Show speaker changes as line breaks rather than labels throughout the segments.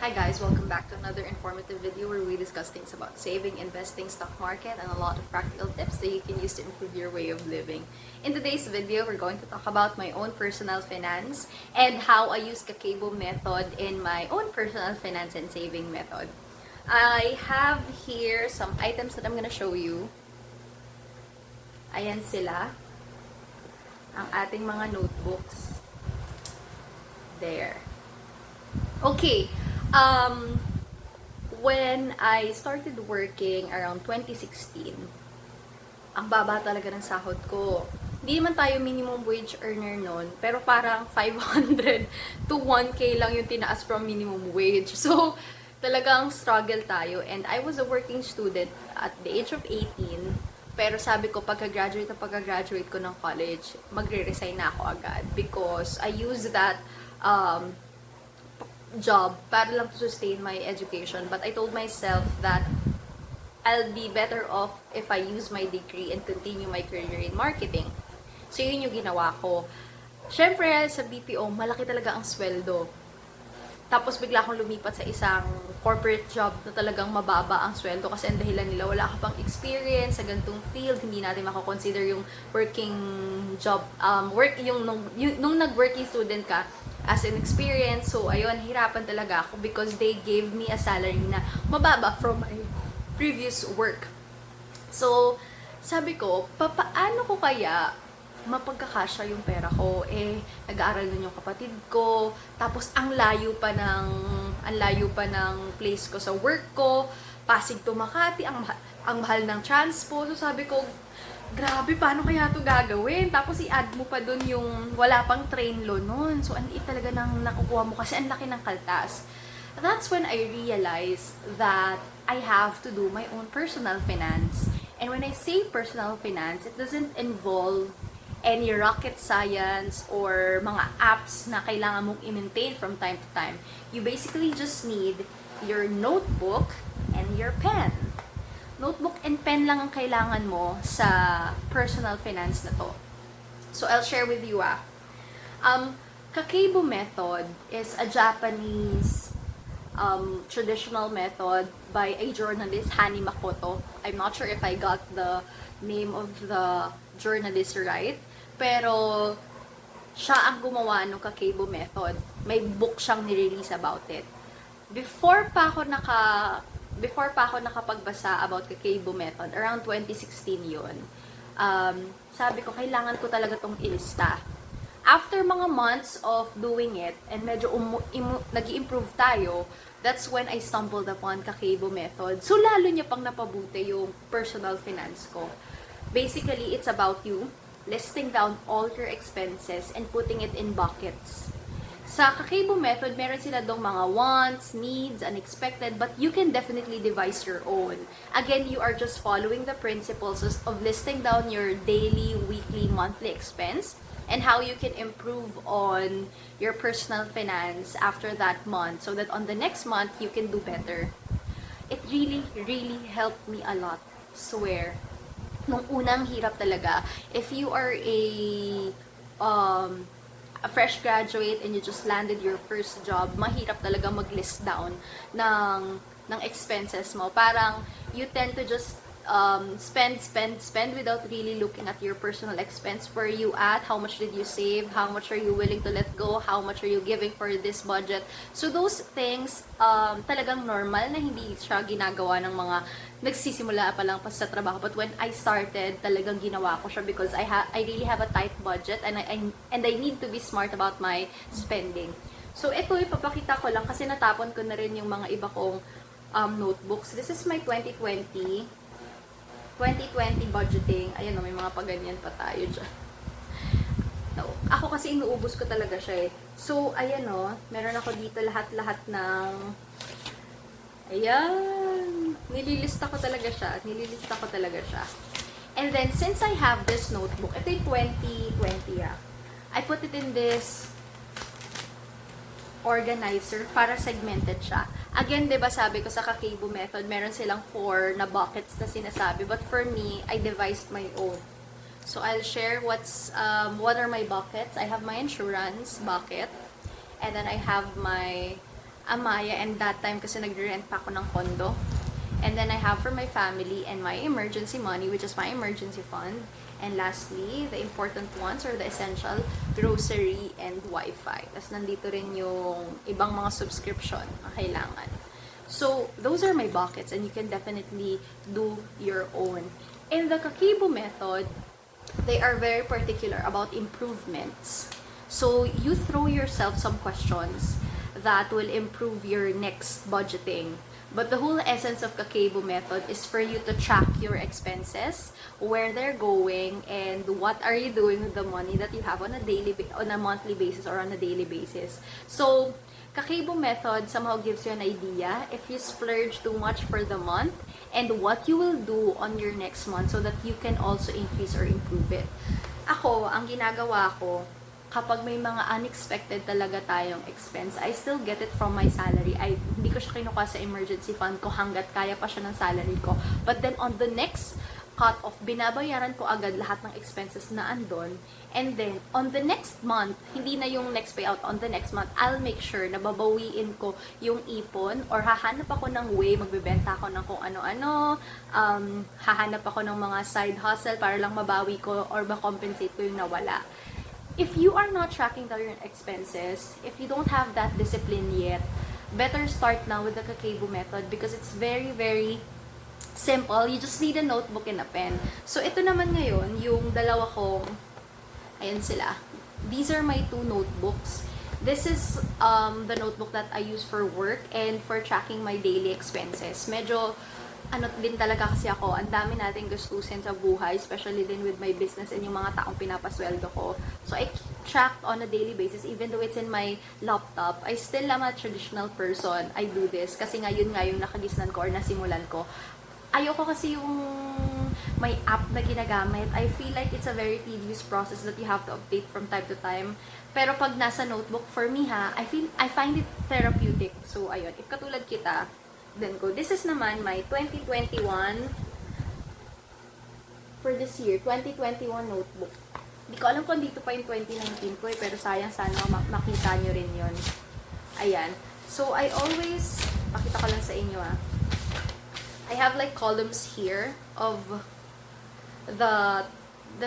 Hi guys, welcome back to another informative video where we discuss things about saving, investing, stock market, and a lot of practical tips that you can use to improve your way of living. In today's video, we're going to talk about my own personal finance and how I use KAKEIBO method in my own personal finance and saving method. I have here some items that I'm gonna show you. Ayan sila. Ang ating mga notebooks. There. Okay. When I started working around 2016, ang baba talaga ng sahod ko. Hindi naman tayo minimum wage earner nun, pero parang 500 to 1K lang yung tinaas from minimum wage. So, talagang struggle tayo. And I was a working student at the age of 18, pero sabi ko, pagka-graduate ko ng college, magre-resign na ako agad because I used that job para lang to sustain my education. But I told myself that I'll be better off if I use my degree and continue my career in marketing. So, yun yung ginawa ko. Siyempre, sa BPO, malaki talaga ang sweldo. Tapos, bigla akong lumipat sa isang corporate job na talagang mababa ang sweldo kasi ang dahilan nila, wala ka pang experience sa ganitong field, hindi natin makakonsider yung working job, nung nag-working student ka, as an experience. So, ayun, hirapan talaga ako because they gave me a salary na mababa from my previous work. So, sabi ko, paano ko kaya mapagkakasya yung pera ko? Eh, nag-aaral nun yung kapatid ko, tapos ang layo pa ng place ko sa work ko, Pasig to Makati, ang mahal ng transpo. So, sabi ko, grabe, paano kaya ito gagawin? Tapos i-add mo pa dun yung wala pang train loan nun. So, ang liit talaga nang nakukuha mo kasi ang laki ng kaltas. That's when I realized that I have to do my own personal finance. And when I say personal finance, it doesn't involve any rocket science or mga apps na kailangan mong i-maintain from time to time. You basically just need your notebook and your pen. Notebook and pen lang ang kailangan mo sa personal finance na to. So, I'll share with you KAKEIBO method is a Japanese traditional method by a journalist, Hani Makoto. I'm not sure if I got the name of the journalist right, pero siya ang gumawa ng KAKEIBO method. May book siyang nirelease about it. Before pa ako nakapagbasa about KAKEIBO method, around 2016 yun, sabi ko, kailangan ko talaga tong ilista. After mga months of doing it, and medyo nag-i-improve tayo, that's when I stumbled upon KAKEIBO method. So, lalo niya pang napabuti yung personal finance ko. Basically, it's about you listing down all your expenses and putting it in buckets. Sa KAKEIBO method, meron sila dong mga wants, needs, unexpected, but you can definitely devise your own. Again, you are just following the principles of listing down your daily, weekly, monthly expense and how you can improve on your personal finance after that month so that on the next month, you can do better. It really, really helped me a lot. Swear. Nung unang hirap talaga, if you are a fresh graduate and you just landed your first job, mahirap talaga mag-list down ng expenses mo. Parang you tend to just spend without really looking at your personal expense. Where you at? How much did you save? How much are you willing to let go? How much are you giving for this budget? So those things, talagang normal na hindi siya ginagawa ng mga nagsisimula pa lang pa sa trabaho. But when I started, talagang ginawa ko siya because I really have a tight budget and I need to be smart about my spending. So ito, ipapakita ko lang kasi natapon ko na rin yung mga iba kong notebooks. This is my 2020 budgeting. Ayan o, may mga paganyan pa tayo dyan. No, ako kasi inuubos ko talaga siya eh. So, ayan o, meron ako dito lahat-lahat ng ayan, nililista ko talaga siya. And then, since I have this notebook, ito yung 2020 I put it in this organizer para segmented siya. Again, 'di ba sabi ko sa KAKEIBO method, meron silang 4 na buckets na sinasabi. But for me, I devised my own. So I'll share what are my buckets. I have my insurance bucket, and then I have my Amaya, and that time kasi nagre-rent pa ako ng condo. And then I have for my family and my emergency money, which is my emergency fund. And lastly, the important ones or the essential, grocery and Wi-Fi. Tapos nandito rin yung ibang mga subscription na kailangan. So, those are my buckets and you can definitely do your own. In the KAKEIBO method, they are very particular about improvements. So, you throw yourself some questions that will improve your next budgeting. But the whole essence of KAKEIBO method is for you to track your expenses, where they're going, and what are you doing with the money that you have on a monthly basis or on a daily basis. So, KAKEIBO method somehow gives you an idea if you splurge too much for the month and what you will do on your next month so that you can also increase or improve it. Ako, ang ginagawa ko, kapag may mga unexpected talaga tayong expense, I still get it from my salary. Hindi ko siya kinukuha sa emergency fund ko hanggat kaya pa siya ng salary ko. But then on the next cut-off, binabayaran ko agad lahat ng expenses na andon. And then, on the next month, hindi na yung next payout, on the next month, I'll make sure na babawiin ko yung ipon or hahanap ako ng way, magbebenta ako ng kung ano-ano, hahanap ako ng mga side hustle para lang mabawi ko or ma-compensate ko yung nawala. If you are not tracking down your expenses, if you don't have that discipline yet, better start now with the KAKEIBO method because it's very, very simple. You just need a notebook and a pen. So, ito naman ngayon, yung dalawa kong, ayan sila. These are my two notebooks. This is the notebook that I use for work and for tracking my daily expenses. Medyo, ano din talaga kasi ako, ang dami nating gastusin sa buhay, especially din with my business and yung mga taong pinapasweldo ko. So, I track on a daily basis, even though it's in my laptop. I still am a traditional person. I do this kasi ngayon nga yung nakagisnan ko or nasimulan ko. Ayoko kasi yung may app na ginagamit. I feel like it's a very tedious process that you have to update from time to time. Pero pag nasa notebook, for me I find it therapeutic. So, ayun. If katulad kita, then go. This is naman my 2021 for this year, 2021 notebook. Hindi ko alam kung dito pa yung 2019 ko pero sayang sana makita nyo rin yun. Ayan. So, I always, pakita ko lang sa inyo I have like columns here of the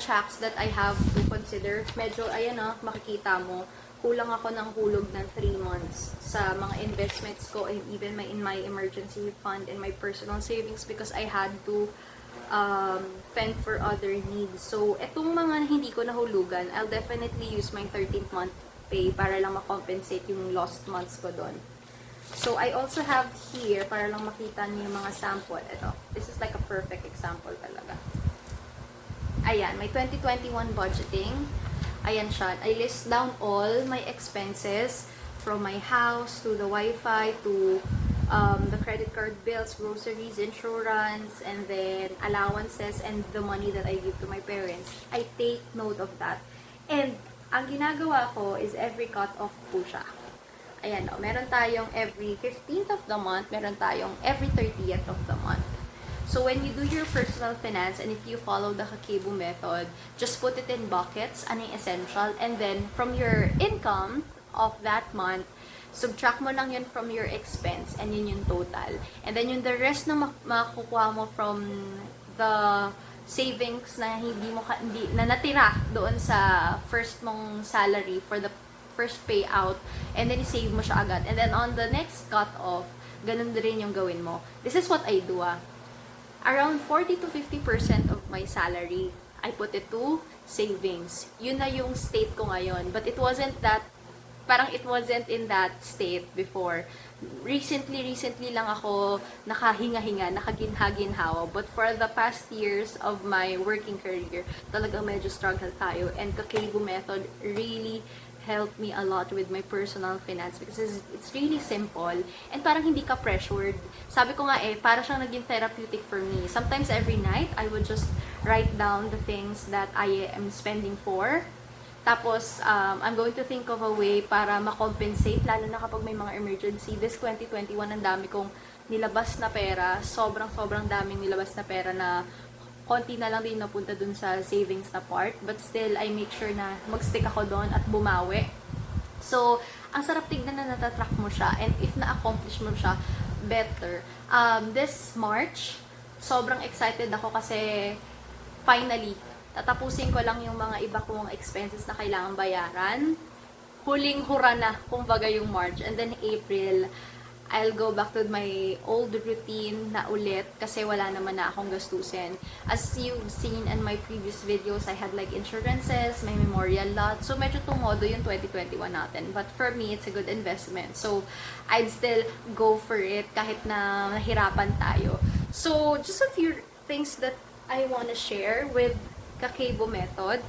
tracks that I have to consider. Medyo, ayan makikita mo, kulang ako ng hulog ng 3 months sa mga investments ko and even in my emergency fund and my personal savings because I had to fend for other needs. So, etong mga hindi ko nahulugan, I'll definitely use my 13th month pay para lang makompensate yung lost months ko doon. So, I also have here, para lang makita niyo yung mga sample. Ito, this is like a perfect example talaga. Ayan, my 2021 budgeting. Ayan siya. I list down all my expenses from my house to the Wi-Fi to the credit card bills, groceries, insurance, and then allowances and the money that I give to my parents. I take note of that. And ang ginagawa ko is every cut-off po siya. Ayan meron tayong every 15th of the month, meron tayong every 30th of the month. So, when you do your personal finance and if you follow the KAKEIBO method, just put it in buckets, ano yung essential, and then from your income of that month, subtract mo lang yun from your expense and yun yung total. And then yung the rest na makukuha mo from the savings na na natira doon sa first mong salary for the first payout, and then i-save mo siya agad. And then on the next cut-off, ganun din yung gawin mo. This is what I do Around 40 to 50% of my salary, I put it to savings. Yun na yung state ko ngayon. But it wasn't in that state before. Recently lang ako nakahinga-hinga, nakaginha-ginhawa. But for the past years of my working career, talagang medyo struggle tayo. And KAKEIBO method really helped me a lot with my personal finance because it's really simple and parang hindi ka pressured. Sabi ko nga para siyang naging therapeutic for me. Sometimes every night, I would just write down the things that I am spending for. Tapos, I'm going to think of a way para makompensate, lalo na kapag may mga emergency. This 2021, ang dami kong nilabas na pera. Sobrang daming nilabas na pera na konti na lang din napunta dun sa savings na part. But still, I make sure na mag-stick ako doon at bumawi. So, ang sarap tignan na natatrack mo siya, and if na-accomplish mo siya, better. This March, sobrang excited ako kasi finally, tatapusin ko lang yung mga iba kong expenses na kailangan bayaran. Huling hura na, kumbaga yung March. And then April, I'll go back to my old routine na ulit kasi wala naman na akong gastusin. As you've seen in my previous videos, I had like insurances, may memorial lot. So medyo tumodo yung 2021 natin. But for me, it's a good investment. So I'd still go for it kahit na nahirapan tayo. So just a few things that I want to share with KAKEIBO method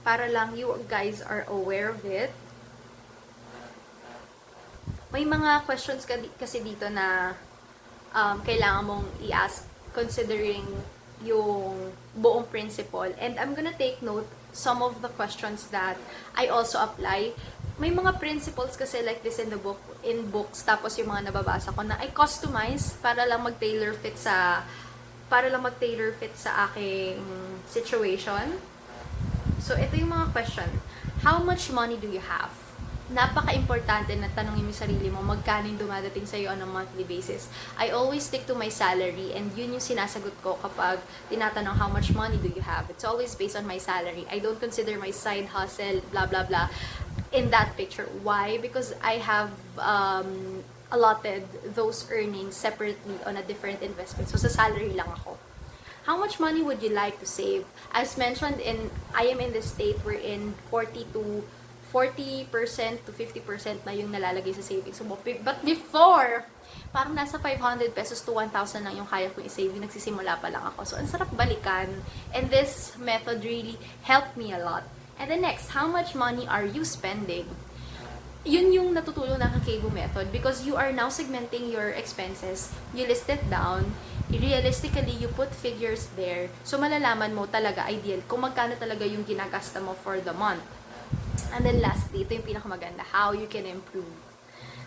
para lang you guys are aware of it. May mga questions kasi dito na kailangan mong i-ask considering yung buong principle. And I'm gonna take note some of the questions that I also apply. May mga principles kasi like this in books, tapos yung mga nababasa ko na I customize para lang mag-tailor fit sa aking situation. So ito yung mga question. How much money do you have? Napaka-importante na tanongin mo yung sarili mo magkano yung dumadating sa'yo on a monthly basis. I always stick to my salary, and yun yung sinasagot ko kapag tinatanong how much money do you have. It's always based on my salary. I don't consider my side hustle, blah blah blah, in that picture. Why? Because I have allotted those earnings separately on a different investment. So sa salary lang ako. How much money would you like to save? As mentioned, I am in the state wherein 40% to 50% na yung nalalagay sa savings mo. But before, parang nasa 500 pesos to 1,000 lang yung kaya kong i-save. Nagsisimula pa lang ako. So, ang sarap balikan. And this method really helped me a lot. And the next, how much money are you spending? Yun yung natutulong ng KAKEIBO method because you are now segmenting your expenses. You list it down. Realistically, you put figures there. So, malalaman mo talaga, ideal, kung magkano talaga yung ginagasta mo for the month. And then lastly, ito yung pinakamaganda, how you can improve.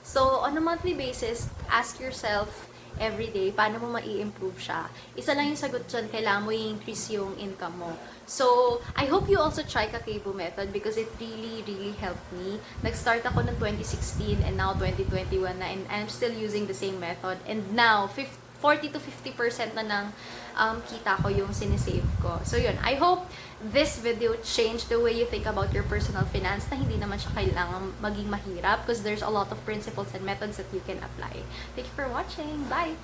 So, on a monthly basis, ask yourself every day, paano mo mai-improve siya? Isa lang yung sagot dyan, kailangan mo i-increase yung income mo. So, I hope you also try KAKEIBO method because it really, really helped me. Nag-start ako ng 2016 and now 2021 na, and I'm still using the same method. And now, 40 to 50% na ng kita ko yung sinisave ko. So yun, I hope this video changed the way you think about your personal finance na hindi naman siya kailangan maging mahirap because there's a lot of principles and methods that you can apply. Thank you for watching. Bye!